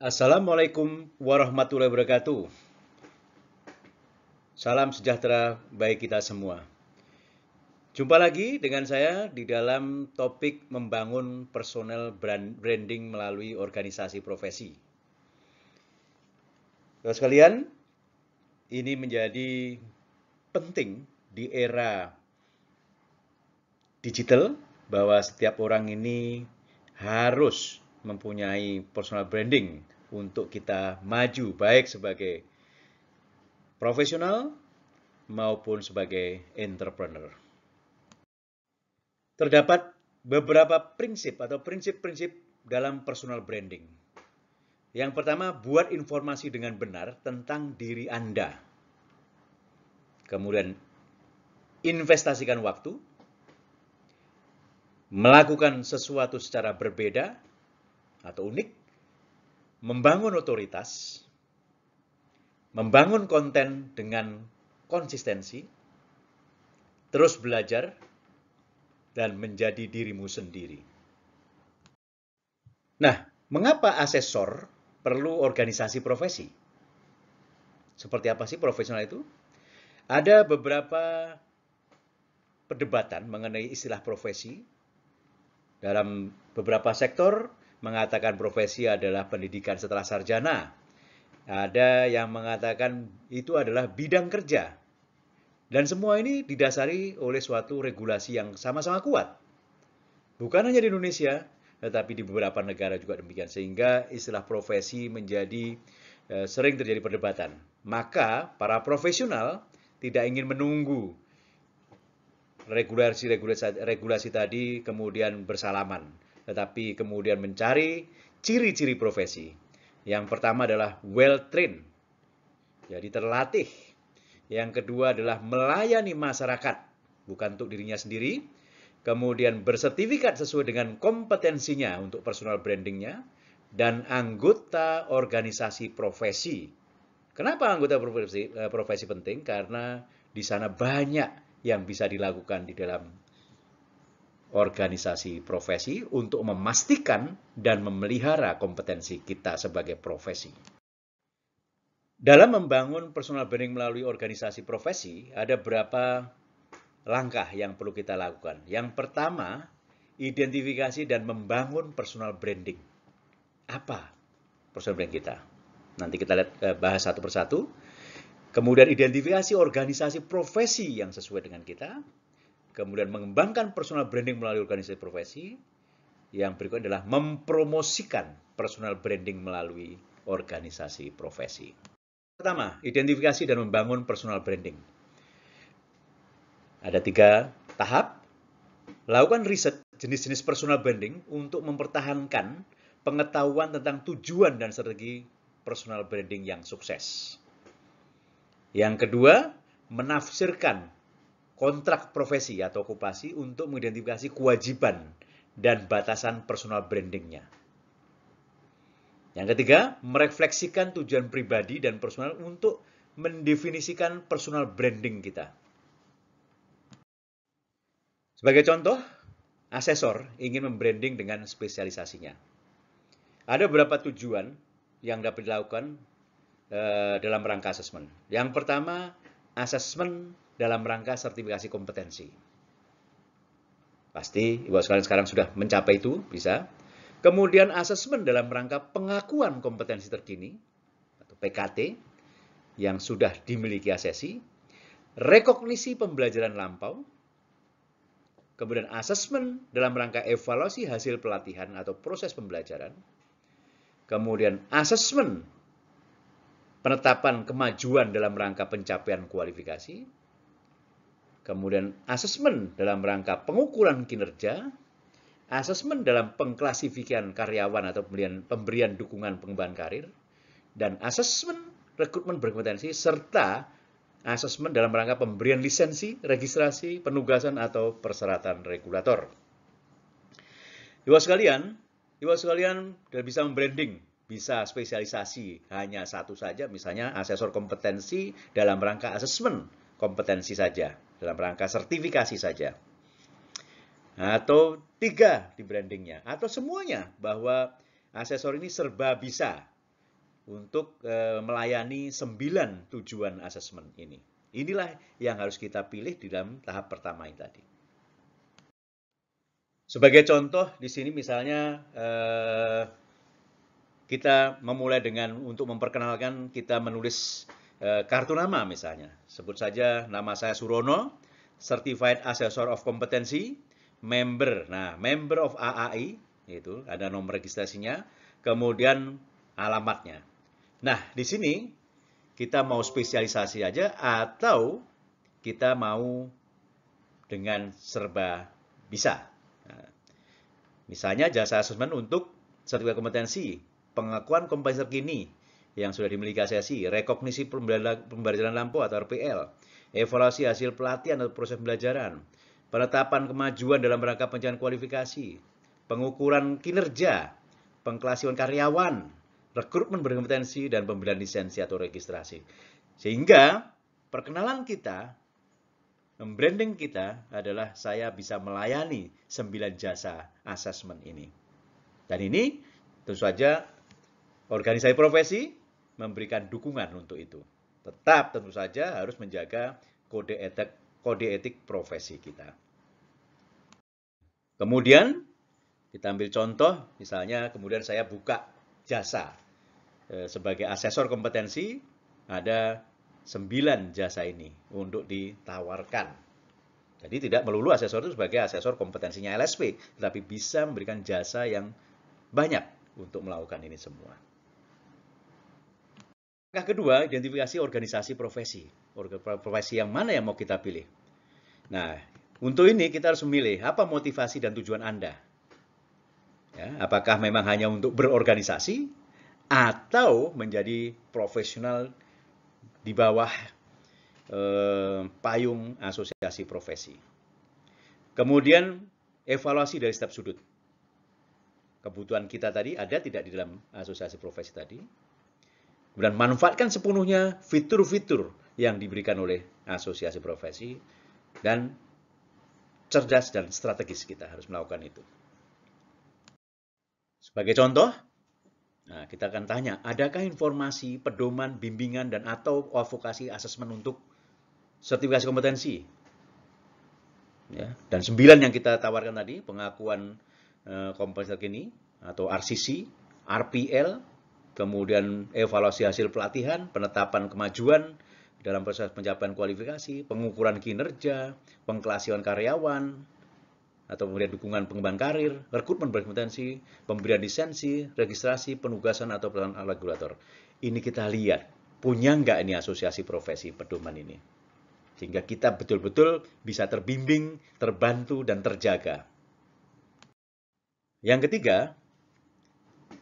Assalamualaikum warahmatullahi wabarakatuh. Salam sejahtera bagi kita semua. Jumpa lagi dengan saya di dalam topik membangun personal branding melalui organisasi profesi. Saudara sekalian, ini menjadi penting di era digital bahwa setiap orang ini harus mempunyai personal branding untuk kita maju baik sebagai profesional maupun sebagai entrepreneur. Terdapat beberapa prinsip atau prinsip-prinsip dalam personal branding. Yang pertama, buat informasi dengan benar tentang diri Anda. Kemudian, investasikan waktu, melakukan sesuatu secara berbeda atau unik, membangun otoritas, membangun konten dengan konsistensi, terus belajar, dan menjadi dirimu sendiri. Nah, mengapa asesor perlu organisasi profesi? Seperti apa sih profesional itu? Ada beberapa perdebatan mengenai istilah profesi. Dalam beberapa sektor mengatakan profesi adalah pendidikan setelah sarjana. Ada yang mengatakan itu adalah bidang kerja. Dan semua ini didasari oleh suatu regulasi yang sama-sama kuat. Bukan hanya di Indonesia, tetapi di beberapa negara juga demikian. Sehingga istilah profesi menjadi sering terjadi perdebatan. Maka para profesional tidak ingin menunggu regulasi tadi kemudian bersalaman, tetapi kemudian mencari ciri-ciri profesi. Yang pertama adalah well-trained, jadi terlatih. Yang kedua adalah melayani masyarakat, bukan untuk dirinya sendiri. Kemudian bersertifikat sesuai dengan kompetensinya untuk personal brandingnya. Dan anggota organisasi profesi. Kenapa anggota profesi penting? Karena di sana banyak yang bisa dilakukan di dalam organisasi profesi untuk memastikan dan memelihara kompetensi kita sebagai profesi. Dalam membangun personal branding melalui organisasi profesi, ada beberapa langkah yang perlu kita lakukan. Yang pertama, identifikasi dan membangun personal branding. Apa personal branding kita? Nanti kita lihat bahas satu persatu. Kemudian identifikasi organisasi profesi yang sesuai dengan kita. Kemudian mengembangkan personal branding melalui organisasi profesi. Yang berikutnya adalah mempromosikan personal branding melalui organisasi profesi. Pertama, identifikasi dan membangun personal branding. Ada 3 tahap. Lakukan riset jenis-jenis personal branding untuk mempertahankan pengetahuan tentang tujuan dan strategi personal branding yang sukses. Yang kedua, menafsirkan kontrak profesi atau okupasi untuk mengidentifikasi kewajiban dan batasan personal brandingnya. Yang ketiga, merefleksikan tujuan pribadi dan personal untuk mendefinisikan personal branding kita. Sebagai contoh, asesor ingin membranding dengan spesialisasinya. Ada beberapa tujuan yang dapat dilakukan dalam rangka asesmen. Yang pertama, asesmen dalam rangka sertifikasi kompetensi. Pasti Ibu sekalian sekarang sudah mencapai itu, bisa. Kemudian asesmen dalam rangka pengakuan kompetensi terkini, atau PKT, yang sudah dimiliki asesi. Rekognisi pembelajaran lampau. Kemudian asesmen dalam rangka evaluasi hasil pelatihan atau proses pembelajaran. Kemudian asesmen penetapan kemajuan dalam rangka pencapaian kualifikasi. Kemudian asesmen dalam rangka pengukuran kinerja. Asesmen dalam pengklasifikasian karyawan atau pemberian dukungan pengembangan karir. Dan asesmen rekrutmen berkompetensi serta asesmen dalam rangka pemberian lisensi, registrasi, penugasan, atau persyaratan regulator. Ibu sekalian bisa membranding, bisa spesialisasi hanya satu saja, misalnya asesor kompetensi dalam rangka asesmen kompetensi saja, dalam rangka sertifikasi saja. Atau 3 di brandingnya, atau semuanya, bahwa asesor ini serba bisa. untuk melayani 9 tujuan asesmen ini. Inilah yang harus kita pilih di dalam tahap pertama ini tadi. Sebagai contoh di sini misalnya kita memulai dengan untuk memperkenalkan kita menulis kartu nama misalnya. Sebut saja nama saya Surono, Certified Assessor of Competency, member. Nah, member of AAI itu ada nomor registrasinya, kemudian alamatnya. Nah, di sini kita mau spesialisasi aja atau kita mau dengan serba bisa. Nah, misalnya jasa asesmen untuk sertifikat kompetensi, pengakuan kompetensi terkini yang sudah dimiliki ASESI, rekognisi pembelajaran lampu atau RPL, evaluasi hasil pelatihan atau proses pembelajaran, penetapan kemajuan dalam rangka pencapaian kualifikasi, pengukuran kinerja, pengklasifikasian karyawan, rekrutmen berkompetensi, dan pemberian lisensi atau registrasi. Sehingga perkenalan kita, branding kita adalah saya bisa melayani 9 jasa asesmen ini. Dan ini tentu saja organisasi profesi memberikan dukungan untuk itu. Tetap tentu saja harus menjaga kode etik profesi kita. Kemudian kita ambil contoh, misalnya kemudian saya buka jasa sebagai asesor kompetensi, ada 9 jasa ini untuk ditawarkan. Jadi tidak melulu asesor itu sebagai asesor kompetensinya LSP, tetapi bisa memberikan jasa yang banyak untuk melakukan ini semua. Langkah kedua, identifikasi organisasi profesi. Profesi yang mana yang mau kita pilih? Nah, untuk ini kita harus memilih apa motivasi dan tujuan Anda. Ya, apakah memang hanya untuk berorganisasi atau menjadi profesional di bawah payung asosiasi profesi. Kemudian evaluasi dari setiap sudut. Kebutuhan kita tadi ada tidak di dalam asosiasi profesi tadi. Kemudian manfaatkan sepenuhnya fitur-fitur yang diberikan oleh asosiasi profesi dan cerdas dan strategis kita harus melakukan itu. Sebagai contoh, nah, kita akan tanya, adakah informasi, pedoman, bimbingan, dan atau advokasi asesmen untuk sertifikasi kompetensi? Ya, dan 9 yang kita tawarkan tadi, pengakuan kompetensi terkini atau RCC, RPL, kemudian evaluasi hasil pelatihan, penetapan kemajuan dalam proses pencapaian kualifikasi, pengukuran kinerja, pengklasifikasian karyawan, atau kemudian dukungan pengembangan karir, rekrutmen berkompetensi, pemberian lisensi, registrasi, penugasan, atau peran regulator. Ini kita lihat, punya nggak ini asosiasi profesi pedoman ini? Sehingga kita betul-betul bisa terbimbing, terbantu, dan terjaga. Yang ketiga,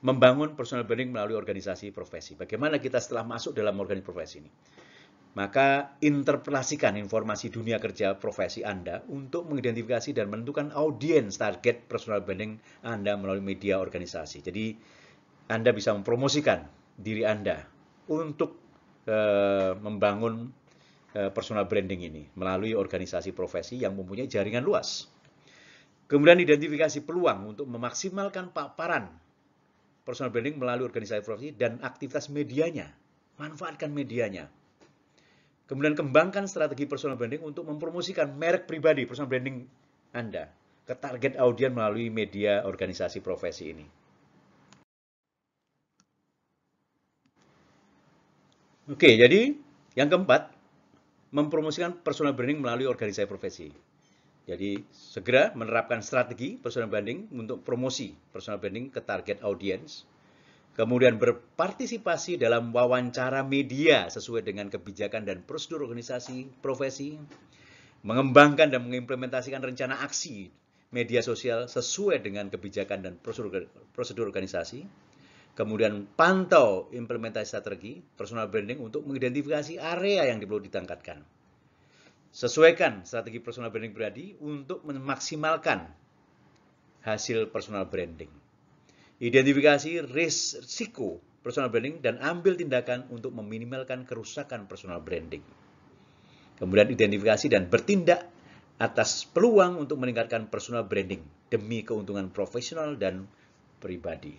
membangun personal branding melalui organisasi profesi. Bagaimana kita setelah masuk dalam organisasi profesi ini? Maka interpelasikan informasi dunia kerja profesi Anda untuk mengidentifikasi dan menentukan audiens target personal branding Anda melalui media organisasi. Jadi Anda bisa mempromosikan diri Anda untuk membangun personal branding ini melalui organisasi profesi yang mempunyai jaringan luas. Kemudian identifikasi peluang untuk memaksimalkan paparan personal branding melalui organisasi profesi dan aktivitas medianya. Manfaatkan medianya. Kemudian kembangkan strategi personal branding untuk mempromosikan merek pribadi personal branding Anda ke target audiens melalui media organisasi profesi ini. Oke, jadi yang keempat, mempromosikan personal branding melalui organisasi profesi. Jadi segera menerapkan strategi personal branding untuk promosi personal branding ke target audiens. Kemudian berpartisipasi dalam wawancara media sesuai dengan kebijakan dan prosedur organisasi profesi, mengembangkan dan mengimplementasikan rencana aksi media sosial sesuai dengan kebijakan dan prosedur organisasi, kemudian pantau implementasi strategi personal branding untuk mengidentifikasi area yang perlu ditingkatkan. Sesuaikan strategi personal branding pribadi untuk memaksimalkan hasil personal branding. Identifikasi risiko personal branding dan ambil tindakan untuk meminimalkan kerusakan personal branding. Kemudian identifikasi dan bertindak atas peluang untuk meningkatkan personal branding demi keuntungan profesional dan pribadi.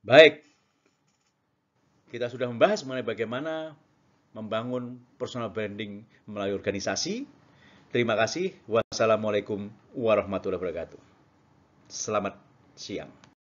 Baik, kita sudah membahas mengenai bagaimana membangun personal branding melalui organisasi. Terima kasih. Wassalamualaikum warahmatullahi wabarakatuh. Selamat siang.